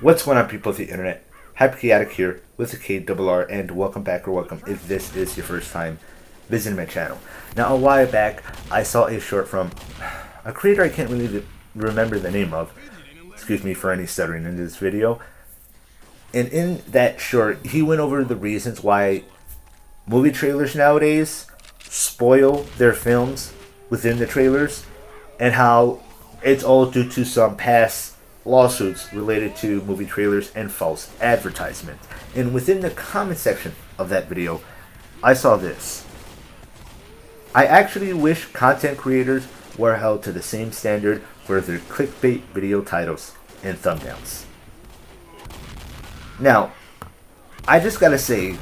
What's going on, people of the internet? Hyperchaotic here with the KRR, and welcome back, or welcome if this is your first time visiting my channel. Now, a while back, I saw a short from a creator I can't really remember the name of. Excuse me for any stuttering in this video. And in that short, he went over the reasons why movie trailers nowadays spoil their films within the trailers, and how it's all due to some past lawsuits related to movie trailers and false advertisement. And within the comment section of that video, I saw this. I actually wish content creators were held to the same standard for their clickbait video titles and thumbnails. Now, I just gotta say,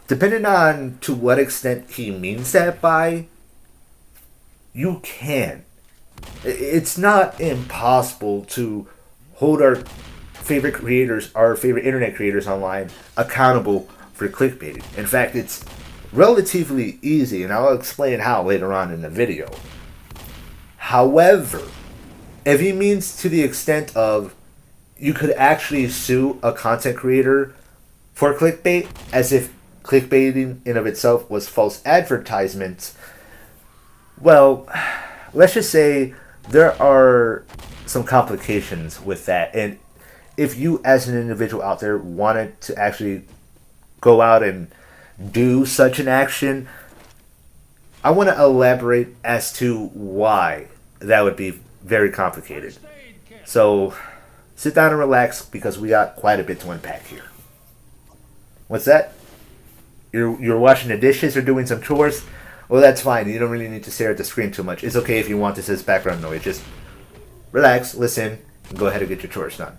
depending on to what extent he means that by, you can. It's not impossible to hold our favorite creators, our favorite internet creators online, accountable for clickbaiting. In fact, it's relatively easy, and I'll explain how later on in the video. However, if he means to the extent of you could actually sue a content creator for clickbait, as if clickbaiting in of itself was false advertisements, well, let's just say there are some complications with that. And if you as an individual out there wanted to actually go out and do such an action, I want to elaborate as to why that would be very complicated. So sit down and relax, because we got quite a bit to unpack here. What's that? You're washing the dishes or doing some chores? Well, that's fine. You don't really need to stare at the screen too much. It's okay if you want this as background noise. Just relax, listen, and go ahead and get your chores done.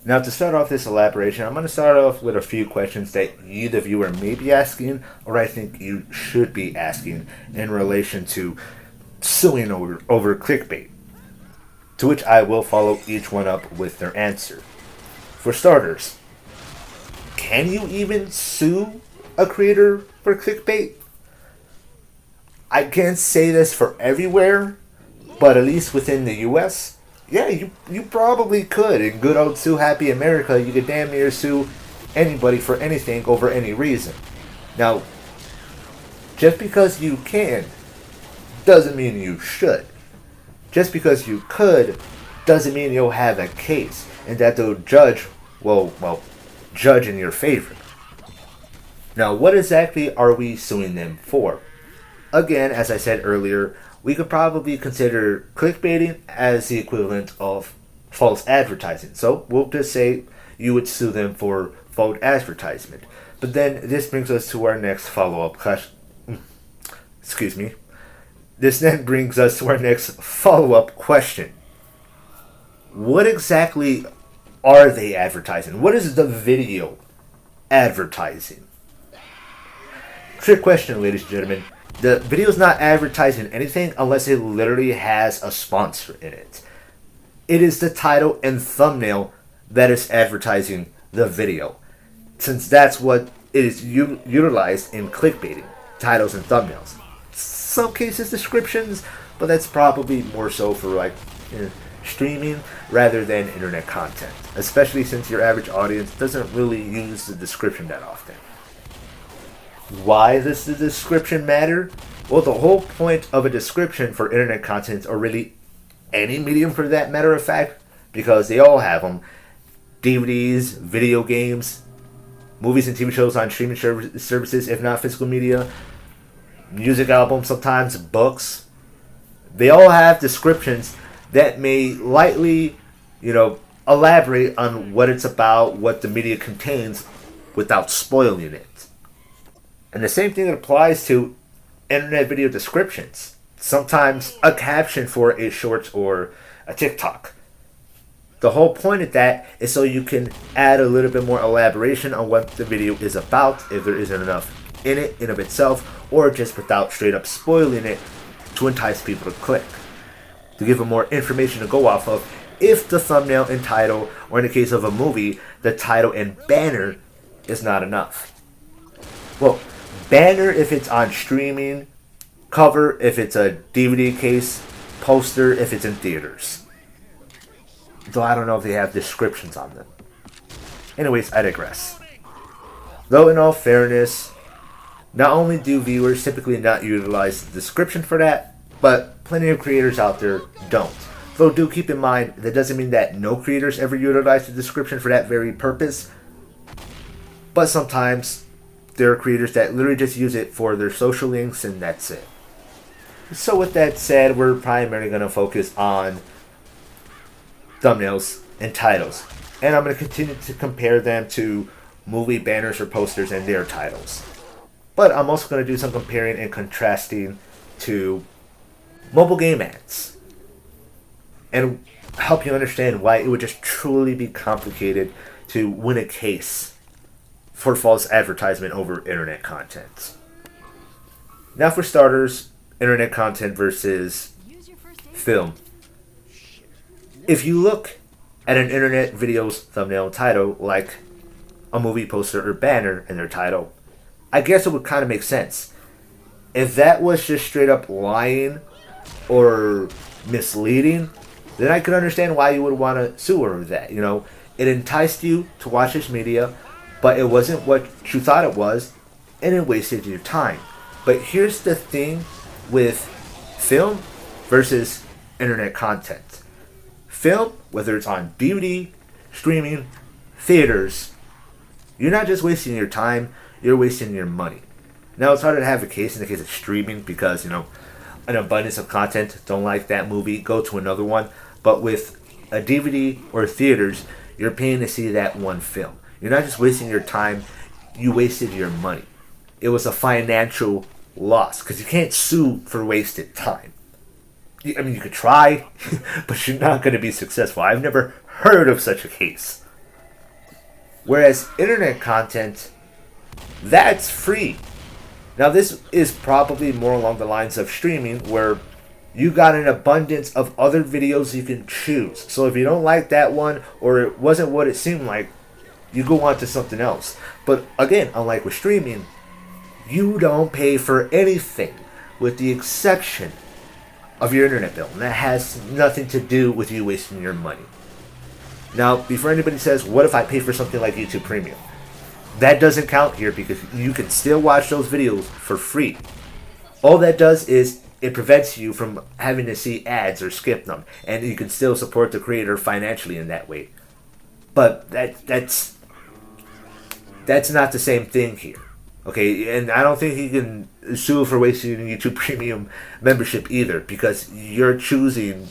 Now, to start off this elaboration, I'm going to start off with a few questions that you, the viewer, may be asking, or I think you should be asking, in relation to suing over clickbait, to which I will follow each one up with their answer. For starters, can you even sue a creator for clickbait? I can't say this for everywhere, but at least within the US, yeah, you probably could. In good old Sue Happy America, you could damn near sue anybody for anything over any reason. Now, just because you can doesn't mean you should. Just because you could doesn't mean you'll have a case and that they'll judge, judge in your favor. Now, what exactly are we suing them for? Again, as I said earlier, we could probably consider clickbaiting as the equivalent of false advertising. So we'll just say you would sue them for false advertisement. But then this brings us to our next follow-up question. Excuse me. This then brings us to our next follow-up question. What exactly are they advertising? What is the video advertising? Trick question, ladies and gentlemen. The video is not advertising anything unless it literally has a sponsor in it. It is the title and thumbnail that is advertising the video, since that's what it is utilized in clickbaiting, titles and thumbnails. Some cases descriptions, but that's probably more so for streaming rather than internet content, especially since your average audience doesn't really use the description that often. Why does the description matter? Well, the whole point of a description for internet content, or really any medium for that matter of fact, because they all have them: DVDs, video games, movies and TV shows on streaming services, if not physical media, music albums, sometimes books. They all have descriptions that may lightly, elaborate on what it's about, what the media contains, without spoiling it. And the same thing applies to internet video descriptions. Sometimes a caption for a short or a TikTok. The whole point of that is so you can add a little bit more elaboration on what the video is about, if there isn't enough in it in of itself, or just without straight up spoiling it to entice people to click. To give them more information to go off of if the thumbnail and title, or in the case of a movie, the title and banner is not enough. Well, banner if it's on streaming, cover if it's a DVD case, poster if it's in theaters. though I don't know if they have descriptions on them. Anyways, I digress. Though in all fairness, not only do viewers typically not utilize the description for that, but plenty of creators out there don't. Though do keep in mind, that doesn't mean that no creators ever utilize the description for that very purpose. But sometimes there are creators that literally just use it for their social links and that's it. So with that said, we're primarily going to focus on thumbnails and titles. And I'm going to continue to compare them to movie banners or posters and their titles. But I'm also going to do some comparing and contrasting to mobile game ads. And help you understand why it would just truly be complicated to win a case for false advertisement over internet content. Now for starters, internet content versus film. If you look at an internet video's thumbnail and title, like a movie poster or banner in their title, I guess it would kind of make sense. If that was just straight up lying or misleading, then I could understand why you would want to sue over that. You know, it enticed you to watch this media, but it wasn't what you thought it was, and it wasted your time. But here's the thing with film versus internet content. Film, whether it's on DVD, streaming, theaters, you're not just wasting your time, you're wasting your money. Now, it's harder to have a case in the case of streaming because, you know, an abundance of content, don't like that movie, go to another one. But with a DVD or theaters, you're paying to see that one film. You're not just wasting your time, you wasted your money. It was a financial loss because you can't sue for wasted time. I mean, you could try, but you're not going to be successful. I've never heard of such a case. Whereas internet content, that's free. Now, this is probably more along the lines of streaming, where you got an abundance of other videos you can choose. So if you don't like that one, or it wasn't what it seemed like, you go on to something else. But again, unlike with streaming, you don't pay for anything with the exception of your internet bill. And that has nothing to do with you wasting your money. Now, before anybody says, what if I pay for something like YouTube Premium? That doesn't count here because you can still watch those videos for free. All that does is it prevents you from having to see ads or skip them. And you can still support the creator financially in that way. But that's not the same thing here. Okay, and I don't think you can sue for wasting YouTube Premium membership either, because you're choosing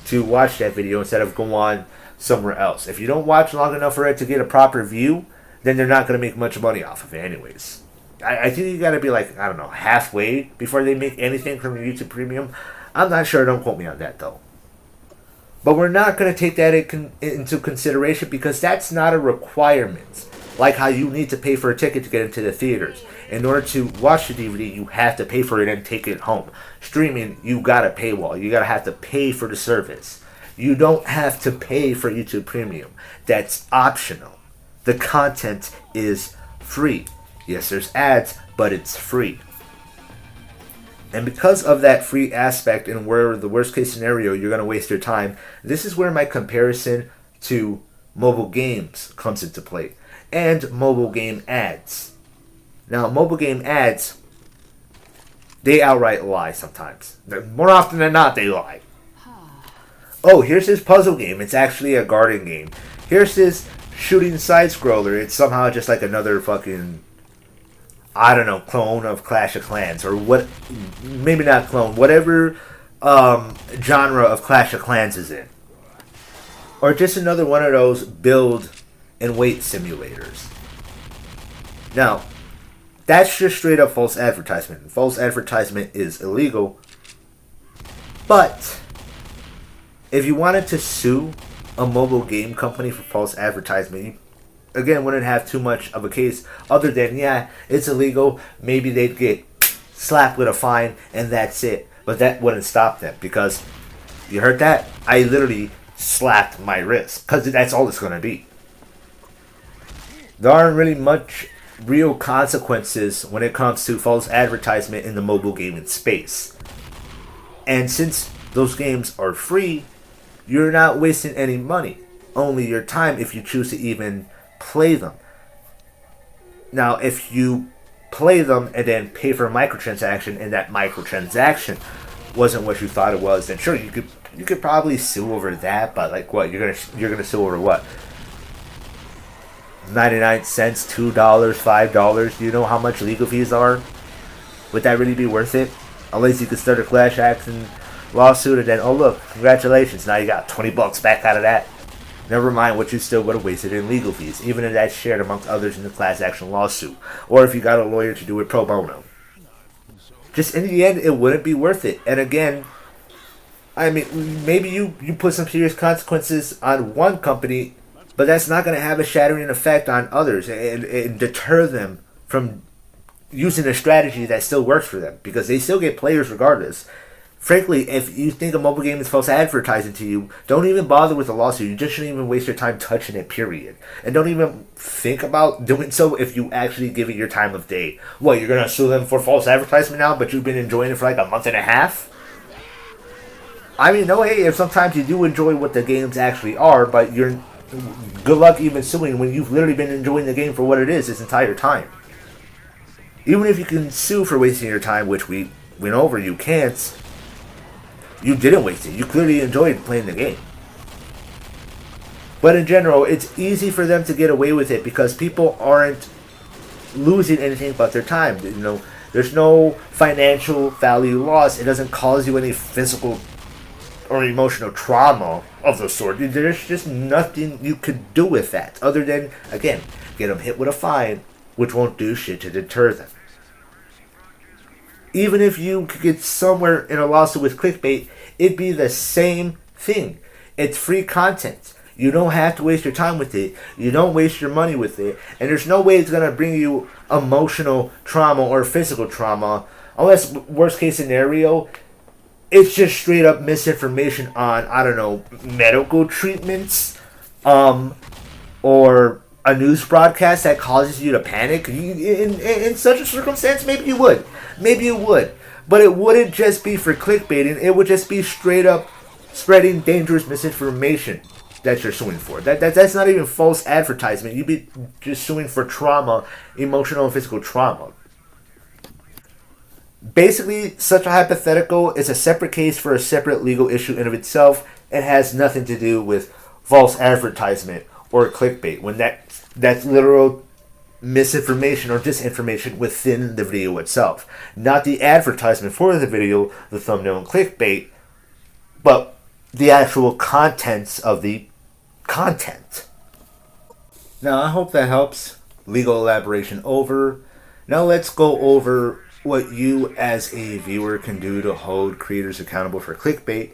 to watch that video instead of go on somewhere else. If you don't watch long enough for it to get a proper view, then they're not going to make much money off of it anyways. I think you got to be like, I don't know, halfway before they make anything from your YouTube Premium. I'm not sure, don't quote me on that though. But we're not going to take that into consideration because that's not a requirement. Like how you need to pay for a ticket to get into the theaters. In order to watch the DVD, you have to pay for it and take it home. Streaming, you got a paywall. You got to have to pay for the service. You don't have to pay for YouTube Premium. That's optional. The content is free. Yes, there's ads, but it's free. And because of that free aspect and where the worst case scenario you're going to waste your time, this is where my comparison to mobile games comes into play. And mobile game ads. Now, mobile game ads, they outright lie sometimes. More often than not, they lie. Oh, here's this puzzle game. It's actually a garden game. Here's this shooting side-scroller. It's somehow just like another fucking, I don't know, clone of Clash of Clans. Or what, maybe not clone, whatever genre of Clash of Clans is in. Or just another one of those build and wait simulators. Now, that's just straight up false advertisement. False advertisement is illegal. But if you wanted to sue a mobile game company for false advertisement, you, again, wouldn't have too much of a case other than, yeah, it's illegal. Maybe they'd get slapped with a fine and that's it. But that wouldn't stop them because, you heard that? I literally slapped my wrist because that's all it's going to be. There aren't really much real consequences when it comes to false advertisement in the mobile gaming space. And since those games are free, you're not wasting any money. only your time if you choose to even play them. Now, if you play them and then pay for a microtransaction, and that microtransaction wasn't what you thought it was, then sure, you could probably sue over that. But like, what, you're gonna sue over what? 99 cents, $2, $5? Do you know how much legal fees are? Would that really be worth it? Unless you could start a class action lawsuit and then, oh look, congratulations, now you got $20 back out of that. Never mind what you still would have wasted in legal fees, even if that's shared amongst others in the class action lawsuit, or if you got a lawyer to do it pro bono. Just in the end, it wouldn't be worth it. And again, I mean, maybe you put some serious consequences on one company, but that's not going to have a shattering effect on others and deter them from using a strategy that still works for them, because they still get players regardless. Frankly, if you think a mobile game is false advertising to you, don't even bother with a lawsuit. You just shouldn't even waste your time touching it, period. And don't even think about doing so if you actually give it your time of day. What, you're going to sue them for false advertisement now, but you've been enjoying it for like a month and a half? I mean, no, hey, if sometimes you do enjoy what the games actually are, but you're good luck even suing when you've literally been enjoying the game for what it is this entire time. Even if you can sue for wasting your time, which we went over, you can't. You didn't waste it. You clearly enjoyed playing the game. But in general, it's easy for them to get away with it because people aren't losing anything but their time. You know, there's no financial value loss. It doesn't cause you any physical or emotional trauma of the sort. There's just nothing you could do with that other than, again, get them hit with a fine, which won't do shit to deter them. Even if you could get somewhere in a lawsuit with Clickbait, it'd be the same thing. It's free content. You don't have to waste your time with it. You don't waste your money with it. And there's no way it's going to bring you emotional trauma or physical trauma. Unless, worst case scenario, it's just straight up misinformation on, I don't know, medical treatments, or a news broadcast that causes you to panic. In such a circumstance, maybe you would. Maybe you would. But it wouldn't just be for clickbaiting. It would just be straight up spreading dangerous misinformation that you're suing for. That's not even false advertisement. You'd be just suing for trauma, emotional and physical trauma. Basically, such a hypothetical is a separate case for a separate legal issue in of itself. It has nothing to do with false advertisement or clickbait, when that's literal misinformation or disinformation within the video itself. Not the advertisement for the video, the thumbnail and clickbait, but the actual contents of the content. Now, I hope that helps. Legal elaboration over. Now let's go over what you as a viewer can do to hold creators accountable for clickbait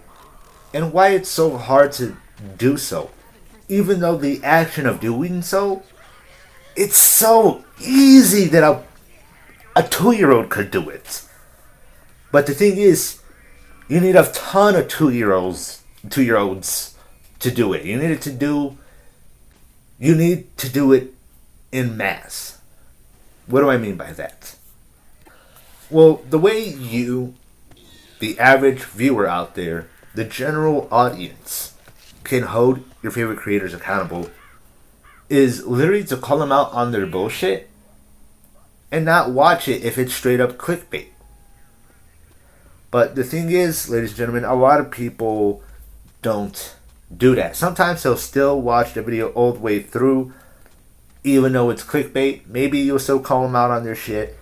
and why it's so hard to do so. Even though the action of doing so, it's so easy that a 2-year-old could do it. But the thing is, you need a ton of 2-year-olds to do it. You need to do it in mass. What do I mean by that? Well, the way you, the average viewer out there, the general audience, can hold your favorite creators accountable is literally to call them out on their bullshit and not watch it if it's straight up clickbait. But the thing is, ladies and gentlemen, a lot of people don't do that. Sometimes they'll still watch the video all the way through, even though it's clickbait. Maybe you'll still call them out on their shit,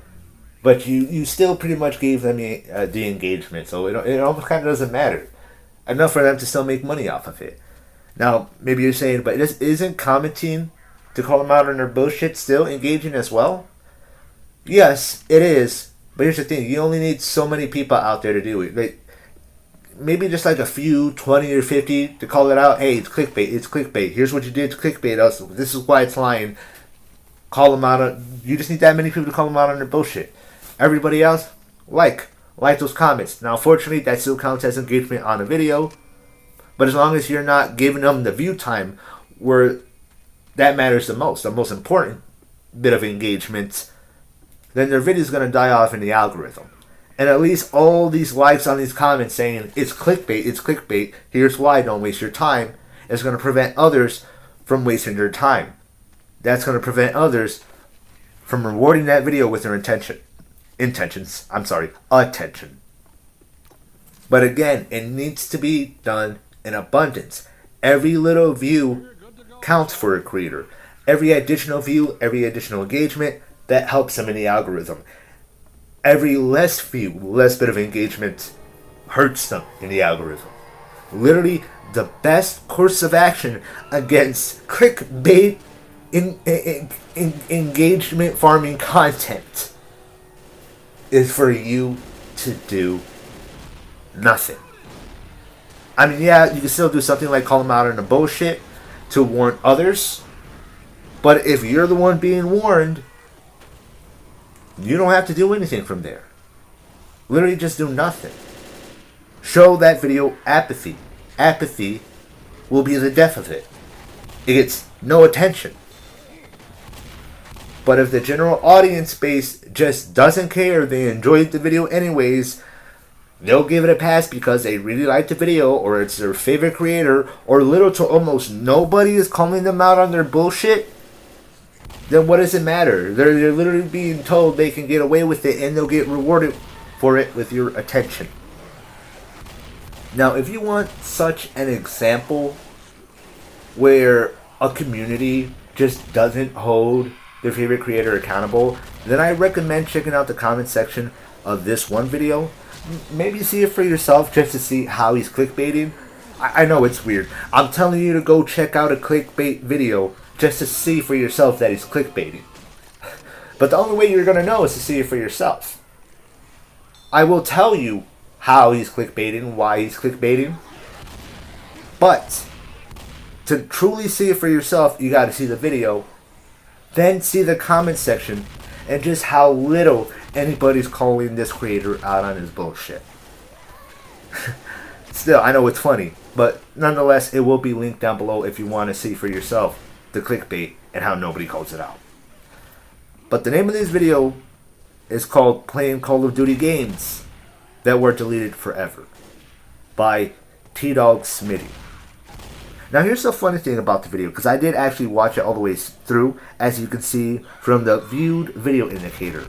but you still pretty much gave them the engagement, so it almost kind of doesn't matter. Enough for them to still make money off of it. Now, maybe you're saying, but isn't commenting to call them out on their bullshit still engaging as well? Yes, it is. But here's the thing. You only need so many people out there to do it. Like, maybe just like a few, 20 or 50 to call it out. Hey, it's clickbait. It's clickbait. Here's what you did to clickbait us. This is why it's lying. Call them out. You just need that many people to call them out on their bullshit. Everybody else, like those comments. Now, unfortunately, that still counts as engagement on a video. But as long as you're not giving them the view time where that matters the most important bit of engagement, then their video is going to die off in the algorithm. And at least all these likes on these comments saying, it's clickbait, here's why, don't waste your time, is going to prevent others from wasting their time. That's going to prevent others from rewarding that video with their attention. But again, it needs to be done in abundance. Every little view counts for a creator. Every additional view, every additional engagement, that helps them in the algorithm. Every less view, less bit of engagement hurts them in the algorithm. Literally, the best course of action against clickbait engagement farming content is for you to do nothing. I mean, yeah, you can still do something like call them out on the bullshit to warn others. But if you're the one being warned, you don't have to do anything from there. Literally just do nothing. Show that video apathy. Apathy will be the death of it. It gets no attention. But if the general audience base just doesn't care, they enjoyed the video anyways, they'll give it a pass because they really like the video, or it's their favorite creator, or little to almost nobody is calling them out on their bullshit, then what does it matter? They're literally being told they can get away with it and they'll get rewarded for it with your attention. Now, if you want such an example where a community just doesn't hold their favorite creator accountable, then I recommend checking out the comment section of this one video. Maybe see it for yourself just to see how he's clickbaiting. I know it's weird. I'm telling you to go check out a clickbait video just to see for yourself that he's clickbaiting. But the only way you're going to know is to see it for yourself. I will tell you how he's clickbaiting, why he's clickbaiting. But to truly see it for yourself, you got to see the video, then see the comment section, and just how little anybody's calling this creator out on his bullshit. Still, I know it's funny, but nonetheless, it will be linked down below if you want to see for yourself the clickbait and how nobody calls it out. But the name of this video is called Playing Call of Duty Games That Were Deleted Forever by T-Dog Smitty. Now here's the funny thing about the video, because I did actually watch it all the way through, as you can see from the viewed video indicator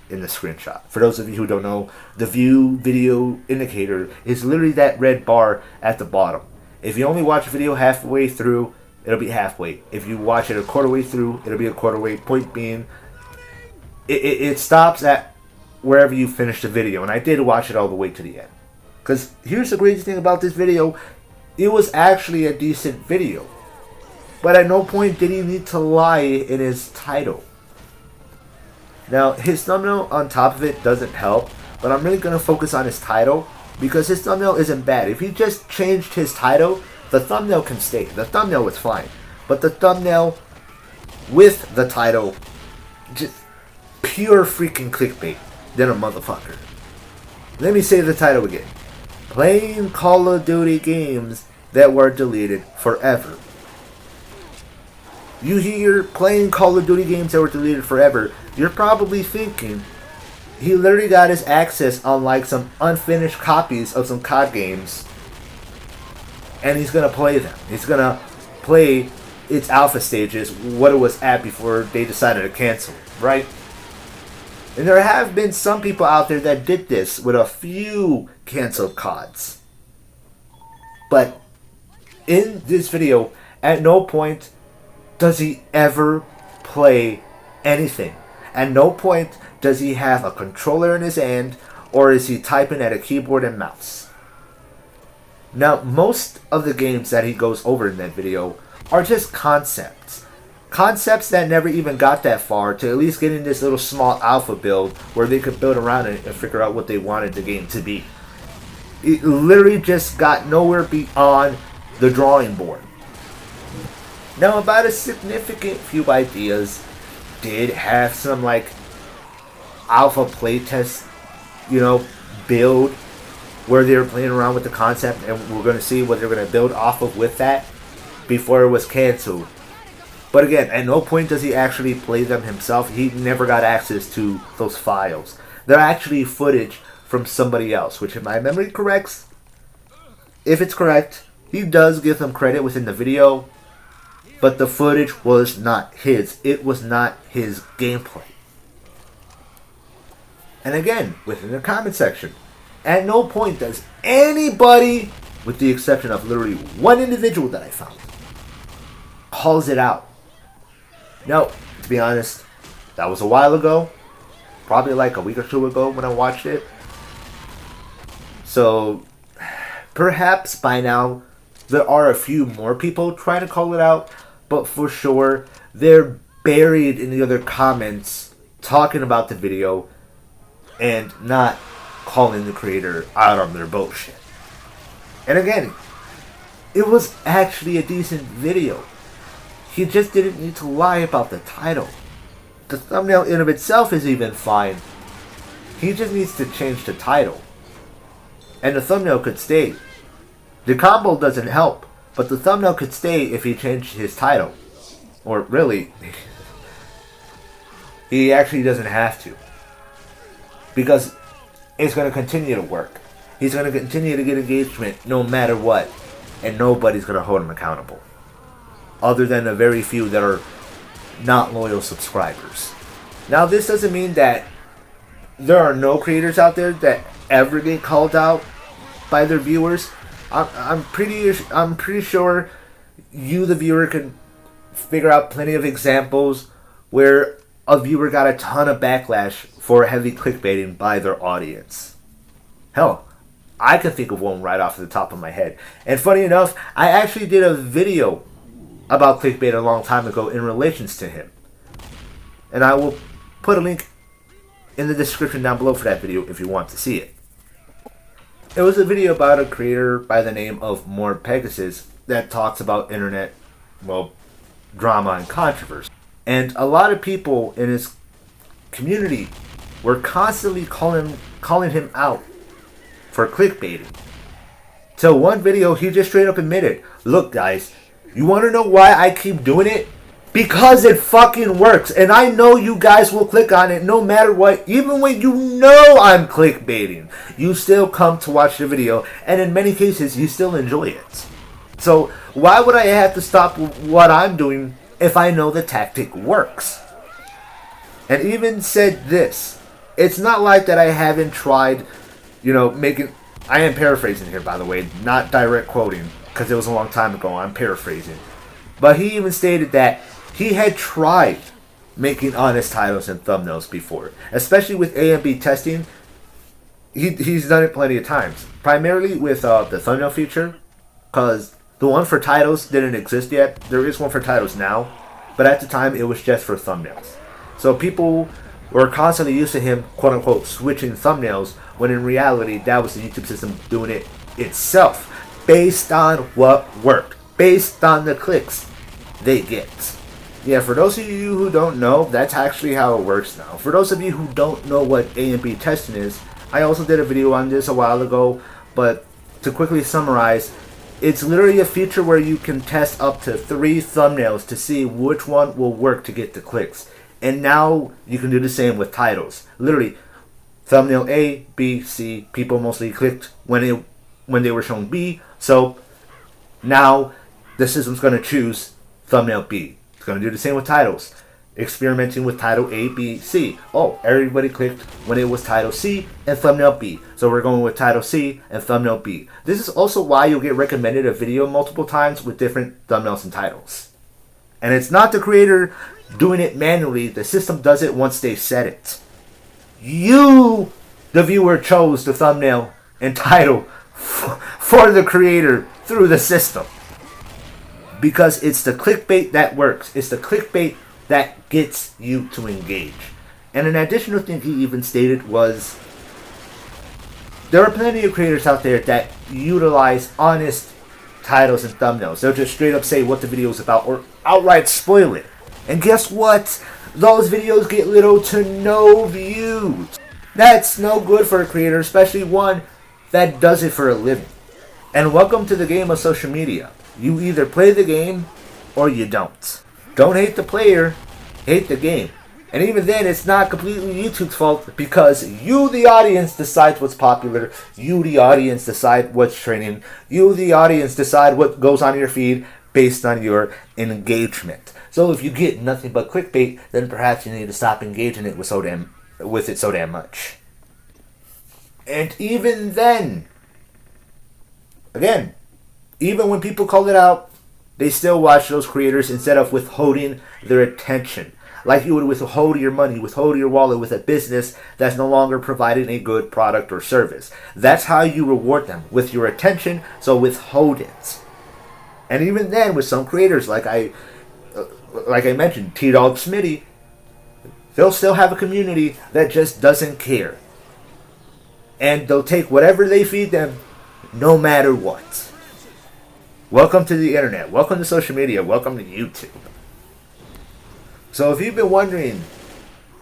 in the screenshot. For those of you who don't know, the view video indicator is literally that red bar at the bottom. If you only watch a video halfway through, it'll be halfway. If you watch it a quarter way through, it'll be a quarter way. Point being, it stops at wherever you finish the video. And I did watch it all the way to the end. Because here's the crazy thing about this video. It was actually a decent video. But at no point did he need to lie in his title. Now, his thumbnail on top of it doesn't help, but I'm really going to focus on his title, because his thumbnail isn't bad. If he just changed his title, the thumbnail can stay. The thumbnail was fine. But the thumbnail with the title, just pure freaking clickbait than a motherfucker. Let me say the title again. Playing Call of Duty Games That Were Deleted Forever. You hear playing Call of Duty games that were deleted forever, you're probably thinking he literally got his access on like some unfinished copies of some COD games, and he's gonna play them. He's gonna play its alpha stages, what it was at before they decided to cancel, right? And there have been some people out there that did this with a few canceled CODs. But in this video, at no point does he ever play anything. At no point does he have a controller in his hand, or is he typing at a keyboard and mouse. Now, most of the games that he goes over in that video are just concepts. Concepts that never even got that far to at least get in this little small alpha build where they could build around it and figure out what they wanted the game to be. It literally just got nowhere beyond the drawing board. Now, about a significant few ideas did have some like alpha playtest, build where they were playing around with the concept, and we're going to see what they're going to build off of with that before it was canceled. But again, at no point does he actually play them himself. He never got access to those files. They're actually footage from somebody else, which if my memory corrects, if it's correct, he does give him credit within the video, but the footage was not his. It was not his gameplay. And again, within the comment section, at no point does anybody, with the exception of literally one individual that I found, calls it out. Now, to be honest, that was a while ago. Probably like a week or two ago when I watched it. So, perhaps by now, there are a few more people trying to call it out. But for sure, they're buried in the other comments talking about the video and not calling the creator out on their bullshit. And again, it was actually a decent video. He just didn't need to lie about the title. The thumbnail in of itself is even fine. He just needs to change the title. And the thumbnail could stay. The combo doesn't help, but the thumbnail could stay if he changed his title. Or really, he actually doesn't have to. Because it's going to continue to work. He's going to continue to get engagement no matter what. And nobody's going to hold him accountable. Other than a very few that are not loyal subscribers. Now, this doesn't mean that there are no creators out there that ever get called out by their viewers. I'm pretty sure you, the viewer, can figure out plenty of examples where a viewer got a ton of backlash for heavy clickbaiting by their audience. Hell, I can think of one right off the top of my head. And funny enough, I actually did a video about clickbait a long time ago in relations to him. And I will put a link in the description down below for that video if you want to see it. It was a video about a creator by the name of More Pegasus that talks about internet, well, drama and controversy. And a lot of people in his community were constantly calling him out for clickbaiting. So one video, he just straight up admitted, look guys, you want to know why I keep doing it? Because it fucking works. And I know you guys will click on it no matter what. Even when you know I'm clickbaiting, you still come to watch the video. And in many cases, you still enjoy it. So why would I have to stop what I'm doing if I know the tactic works? And even said this. It's not like that I haven't tried, making... I am paraphrasing here, by the way. Not direct quoting. Because it was a long time ago. I'm paraphrasing. But he even stated that he had tried making honest titles and thumbnails before. Especially with A and B testing. He's done it plenty of times. Primarily with the thumbnail feature. Because the one for titles didn't exist yet. There is one for titles now. But at the time, it was just for thumbnails. So people were constantly used to him, quote unquote, switching thumbnails. When in reality, that was the YouTube system doing it itself. Based on what worked. Based on the clicks they get. Yeah, for those of you who don't know, that's actually how it works now. For those of you who don't know what A and B testing is, I also did a video on this a while ago, but to quickly summarize, it's literally a feature where you can test up to 3 thumbnails to see which one will work to get the clicks. And now you can do the same with titles. Literally, thumbnail A, B, C, people mostly clicked when they were shown B, so now the system's going to choose thumbnail B. It's going to do the same with titles. Experimenting with title A, B, C. Oh, everybody clicked when it was title C and thumbnail B. So we're going with title C and thumbnail B. This is also why you'll get recommended a video multiple times with different thumbnails and titles. And it's not the creator doing it manually. The system does it once they set it. You, the viewer, chose the thumbnail and title for the creator through the system. Because it's the clickbait that works. It's the clickbait that gets you to engage. And an additional thing he even stated was, there are plenty of creators out there that utilize honest titles and thumbnails. They'll just straight up say what the video is about or outright spoil it. And guess what? Those videos get little to no views. That's no good for a creator, especially one that does it for a living. And welcome to the game of social media. You either play the game or you don't. Don't hate the player, hate the game. And even then, it's not completely YouTube's fault because you, the audience, decide what's popular. You, the audience, decide what's trending. You, the audience, decide what goes on your feed based on your engagement. So if you get nothing but clickbait, then perhaps you need to stop engaging it with it so damn much. And even then, again, even when people call it out, they still watch those creators instead of withholding their attention. Like you would withhold your money, withhold your wallet with a business that's no longer providing a good product or service. That's how you reward them, with your attention, so withhold it. And even then, with some creators, like I mentioned, T-Dog Smitty, they'll still have a community that just doesn't care. And they'll take whatever they feed them, no matter what. Welcome to the internet. Welcome to social media. Welcome to YouTube. So if you've been wondering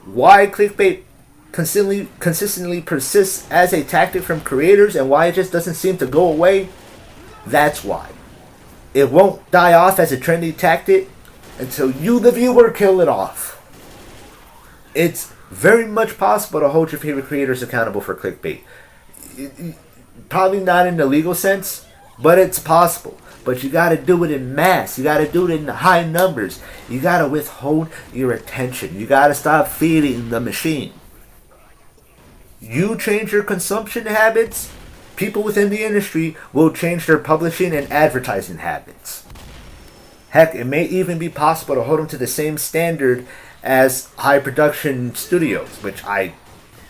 why clickbait consistently persists as a tactic from creators and why it just doesn't seem to go away, that's why. It won't die off as a trendy tactic until you, the viewer, kill it off. It's very much possible to hold your favorite creators accountable for clickbait. Probably not in the legal sense, but it's possible. But you gotta do it in mass. You gotta do it in high numbers. You gotta withhold your attention. You gotta stop feeding the machine. You change your consumption habits, people within the industry will change their publishing and advertising habits. Heck, it may even be possible to hold them to the same standard as high production studios, which I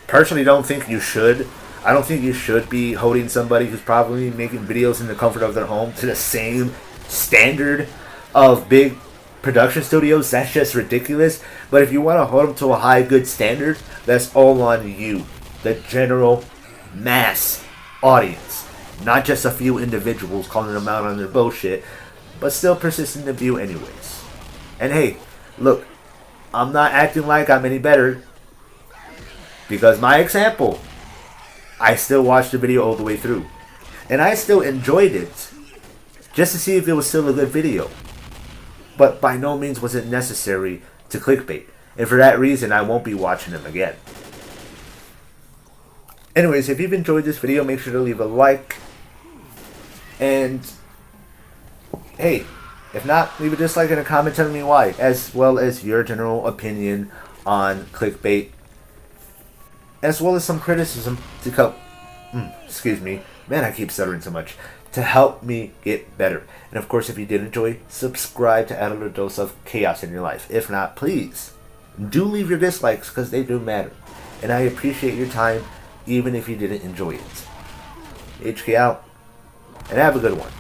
personally don't think you should. I don't think you should be holding somebody who's probably making videos in the comfort of their home to the same standard of big production studios. That's just ridiculous. But if you want to hold them to a high, good standard, that's all on you, the general mass audience. Not just a few individuals calling them out on their bullshit, but still persisting to view anyways. And hey, look, I'm not acting like I'm any better, because my example, I still watched the video all the way through. And I still enjoyed it, just to see if it was still a good video. But by no means was it necessary to clickbait. And for that reason, I won't be watching them again. Anyways, if you've enjoyed this video, make sure to leave a like. And hey, if not, leave a dislike and a comment telling me why, as well as your general opinion on clickbait, as well as some criticism to help, excuse me, man, I keep stuttering so much, to help me get better. And of course, if you did enjoy, subscribe to add a little dose of chaos in your life. If not, please do leave your dislikes, because they do matter. And I appreciate your time, even if you didn't enjoy it. HK out, and have a good one.